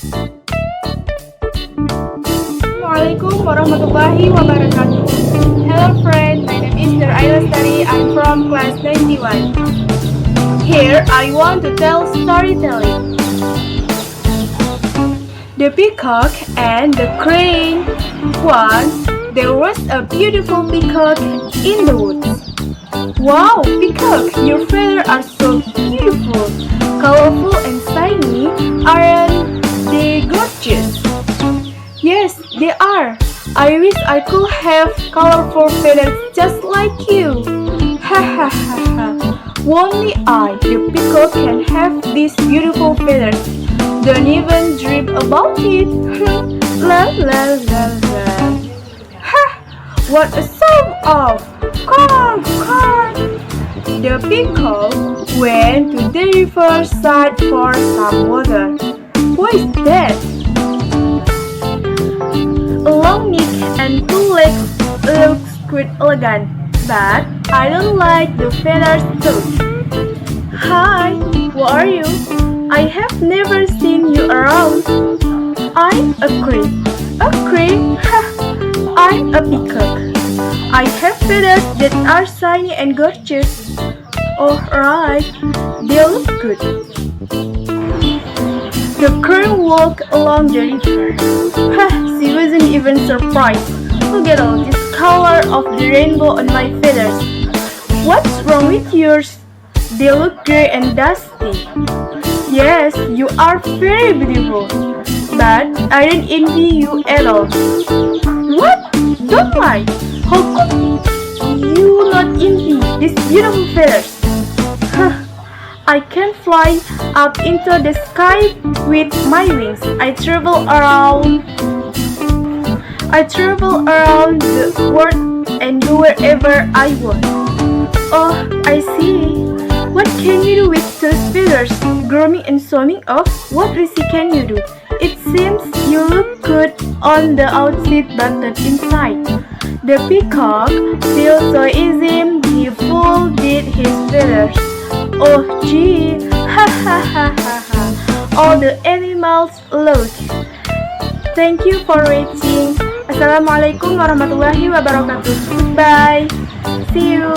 Assalamualaikum warahmatullahi wabarakatuh. Hello friend, my name is Study. I'm from class 91. Here I want to tell storytelling. The peacock and the crane. Once there was a beautiful peacock in the woods. Wow, peacock, your feathers are so beautiful, colorful and shiny. Aren't they gorgeous? Yes, they are. I wish I could have colorful feathers just like you. Ha ha ha ha. Only I, the peacock, can have these beautiful feathers. Don't even dream about it. La la la la. Ha! What a song of corn, corn. The peacock went to the riverside for some water. What is that? A long neck and two legs looks quite elegant, but I don't like the feathers too. Hi, who are you? I have never seen you around. I'm a crane. A crane? Ha! I'm a peacock. I have feathers that are shiny and gorgeous. Oh, right. They look good. The crane walked along the river. She wasn't even surprised. Look at all this color of the rainbow on my feathers. What's wrong with yours? They look gray and dusty. Yes, you are very beautiful, but I don't envy you at all. What? Don't lie. How could you not envy these beautiful feathers? I can fly up into the sky with my wings. I travel around the world and go wherever I want. Oh, I see. What can you do with those feathers? Grooming and sewing off? What really can you do? It seems you look good on the outside but not inside. The peacock feels so easy. He folded his feathers. Oh gee, ha ha ha ha ha. All the animals look. Thank you for watching. Assalamualaikum warahmatullahi wabarakatuh. Bye. See you.